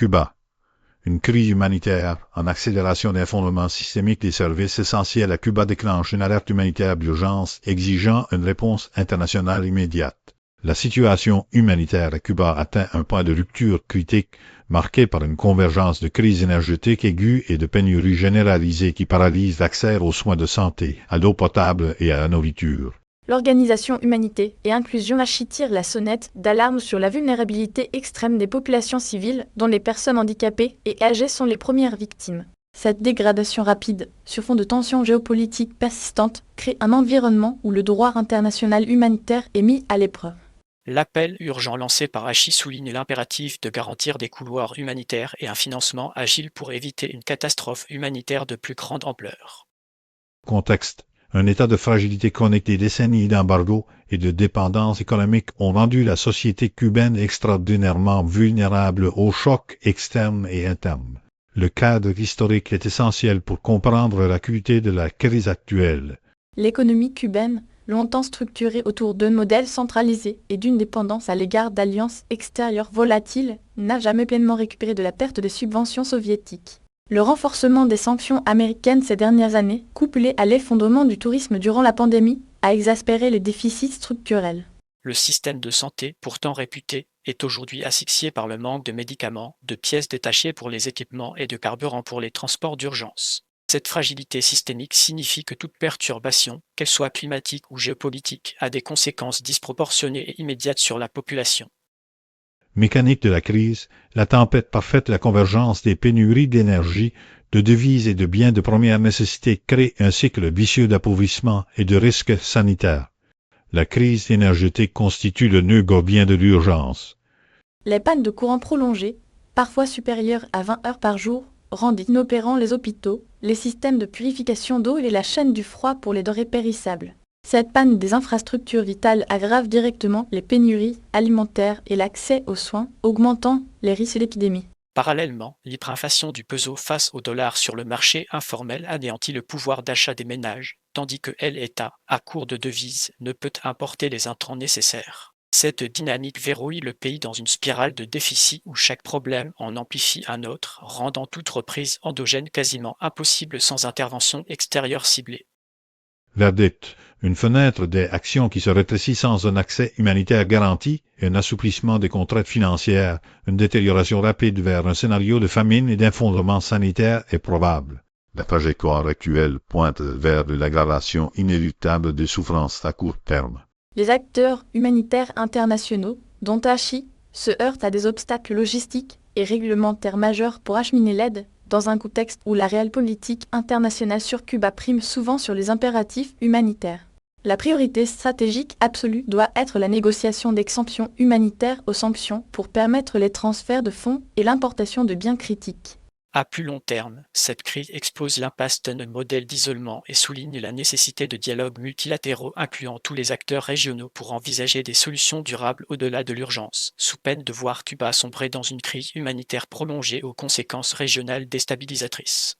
Cuba. Une crise humanitaire en accélération d'effondrement systémique des services essentiels à Cuba déclenche une alerte humanitaire d'urgence exigeant une réponse internationale immédiate. La situation humanitaire à Cuba atteint un point de rupture critique marqué par une convergence de crise énergétique aiguë et de pénurie généralisée qui paralyse l'accès aux soins de santé, à l'eau potable et à la nourriture. L'organisation Humanité et Inclusion Hachi tire la sonnette d'alarme sur la vulnérabilité extrême des populations civiles, dont les personnes handicapées et âgées sont les premières victimes. Cette dégradation rapide, sur fond de tensions géopolitiques persistantes, crée un environnement où le droit international humanitaire est mis à l'épreuve. L'appel urgent lancé par Hachi souligne l'impératif de garantir des couloirs humanitaires et un financement agile pour éviter une catastrophe humanitaire de plus grande ampleur. Contexte. Un état de fragilité chronique des décennies d'embargo et de dépendance économique ont rendu la société cubaine extraordinairement vulnérable aux chocs externes et internes. Le cadre historique est essentiel pour comprendre l'acuité de la crise actuelle. L'économie cubaine, longtemps structurée autour d'un modèle centralisé et d'une dépendance à l'égard d'alliances extérieures volatiles, n'a jamais pleinement récupéré de la perte des subventions soviétiques. Le renforcement des sanctions américaines ces dernières années, couplé à l'effondrement du tourisme durant la pandémie, a exaspéré les déficits structurels. Le système de santé, pourtant réputé, est aujourd'hui asphyxié par le manque de médicaments, de pièces détachées pour les équipements et de carburant pour les transports d'urgence. Cette fragilité systémique signifie que toute perturbation, qu'elle soit climatique ou géopolitique, a des conséquences disproportionnées et immédiates sur la population. Mécanique de la crise, la tempête parfaite, la convergence des pénuries d'énergie, de devises et de biens de première nécessité crée un cycle vicieux d'appauvrissement et de risques sanitaires. La crise énergétique constitue le nœud gordien de l'urgence. Les pannes de courant prolongées, parfois supérieures à 20 heures par jour, rendent inopérants les hôpitaux, les systèmes de purification d'eau et la chaîne du froid pour les denrées périssables. Cette panne des infrastructures vitales aggrave directement les pénuries alimentaires et l'accès aux soins, augmentant les risques d'épidémie. Parallèlement, l'hyperinflation du peso face au dollar sur le marché informel anéantit le pouvoir d'achat des ménages, tandis que l'État, à court de devises, ne peut importer les intrants nécessaires. Cette dynamique verrouille le pays dans une spirale de déficit où chaque problème en amplifie un autre, rendant toute reprise endogène quasiment impossible sans intervention extérieure ciblée. Verdict. Une fenêtre des actions qui se rétrécit sans un accès humanitaire garanti, un assouplissement des contraintes financières, une détérioration rapide vers un scénario de famine et d'effondrement sanitaire est probable. La trajectoire actuelle pointe vers l'aggravation inéluctable des souffrances à court terme. Les acteurs humanitaires internationaux, dont Hachi, se heurtent à des obstacles logistiques et réglementaires majeurs pour acheminer l'aide, dans un contexte où la réelle politique internationale sur Cuba prime souvent sur les impératifs humanitaires. La priorité stratégique absolue doit être la négociation d'exemptions humanitaires aux sanctions pour permettre les transferts de fonds et l'importation de biens critiques. À plus long terme, cette crise expose l'impasse d'un modèle d'isolement et souligne la nécessité de dialogues multilatéraux incluant tous les acteurs régionaux pour envisager des solutions durables au-delà de l'urgence, sous peine de voir Cuba sombrer dans une crise humanitaire prolongée aux conséquences régionales déstabilisatrices.